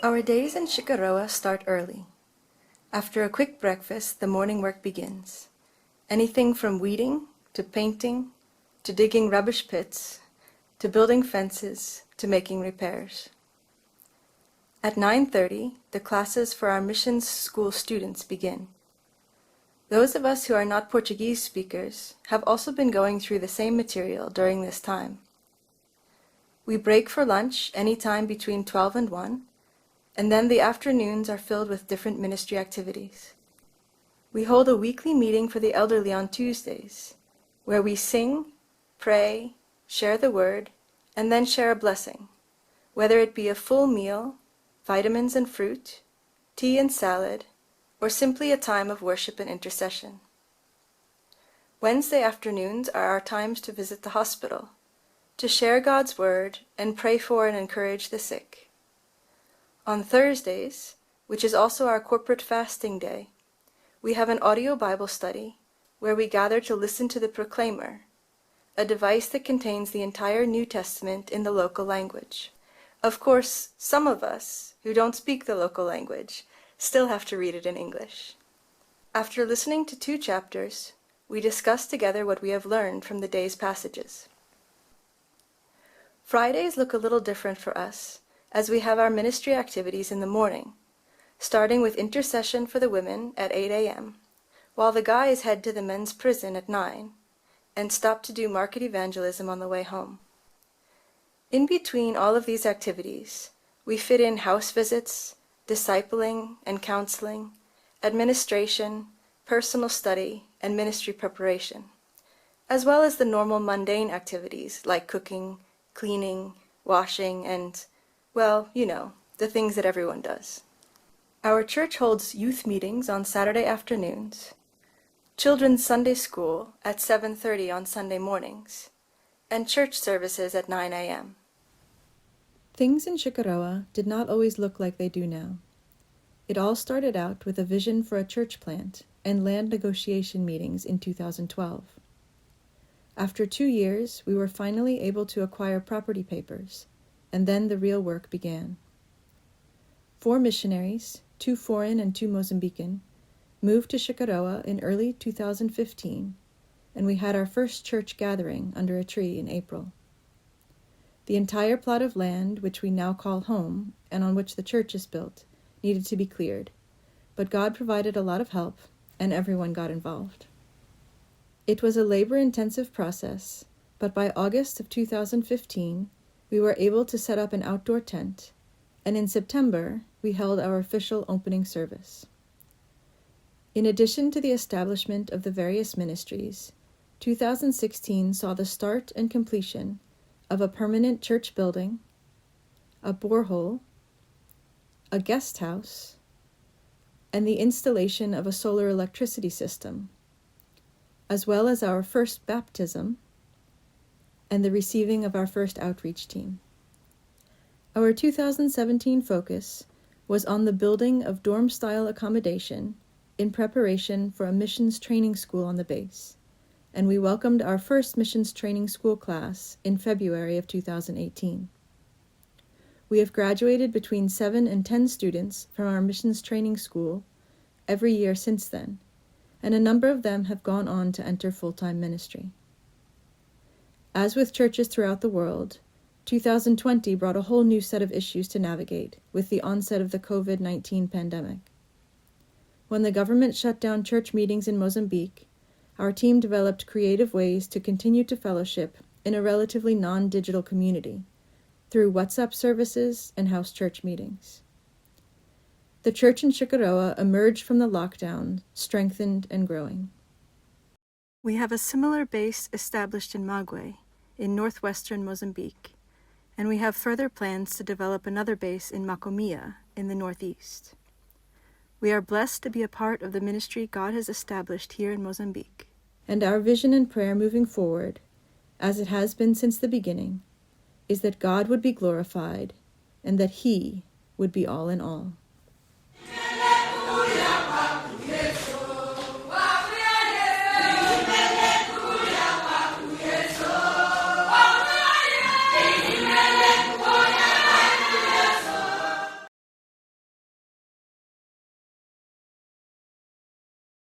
Our days in Chicorroa start early. After a quick breakfast, the morning work begins. Anything from weeding, to painting, to digging rubbish pits, to building fences, to making repairs. At 9:30, the classes for our missions school students begin. Those of us who are not Portuguese speakers have also been going through the same material during this time. We break for lunch any time between 12 and 1, and then the afternoons are filled with different ministry activities. We hold a weekly meeting for the elderly on Tuesdays, where we sing, pray, share the word, and then share a blessing, whether it be a full meal, vitamins and fruit, tea and salad, or simply a time of worship and intercession. Wednesday afternoons are our times to visit the hospital, to share God's word and pray for and encourage the sick. On Thursdays, which is also our corporate fasting day, we have an audio Bible study where we gather to listen to the Proclaimer, a device that contains the entire New Testament in the local language. Of course, some of us, who don't speak the local language, still have to read it in English. After listening to 2 chapters, we discuss together what we have learned from the day's passages. Fridays look a little different for us, as we have our ministry activities in the morning, starting with intercession for the women at 8 a.m., while the guys head to the men's prison at 9, and stop to do market evangelism on the way home. In between all of these activities, we fit in house visits, discipling and counseling, administration, personal study, and ministry preparation, as well as the normal mundane activities like cooking, cleaning, washing, and, well, you know, the things that everyone does. Our church holds youth meetings on Saturday afternoons, children's Sunday school at 7:30 on Sunday mornings, and church services at 9 a.m. Things in Chicorroa did not always look like they do now. It all started out with a vision for a church plant and land negotiation meetings in 2012. After 2 years, we were finally able to acquire property papers, and then the real work began. 4 missionaries, 2 foreign and 2 Mozambican, moved to Chicorroa in early 2015, and we had our first church gathering under a tree in April. The entire plot of land, which we now call home, and on which the church is built, needed to be cleared, but God provided a lot of help, and everyone got involved. It was a labor-intensive process, but by August of 2015, we were able to set up an outdoor tent, and in September, we held our official opening service. In addition to the establishment of the various ministries, 2016 saw the start and completion of a permanent church building, a borehole, a guest house, and the installation of a solar electricity system, as well as our first baptism and the receiving of our first outreach team. Our 2017 focus was on the building of dorm-style accommodation in preparation for a missions training school on the base, and we welcomed our first missions training school class in February of 2018. We have graduated between 7 and 10 students from our missions training school every year since then, and a number of them have gone on to enter full-time ministry. As with churches throughout the world, 2020 brought a whole new set of issues to navigate with the onset of the COVID-19 pandemic. When the government shut down church meetings in Mozambique, our team developed creative ways to continue to fellowship in a relatively non-digital community through WhatsApp services and house church meetings. The church in Chicorroa emerged from the lockdown, strengthened and growing. We have a similar base established in Magwe, in northwestern Mozambique, and we have further plans to develop another base in Macomia, in the northeast. We are blessed to be a part of the ministry God has established here in Mozambique, and our vision and prayer moving forward, as it has been since the beginning, is that God would be glorified and that He would be all in all.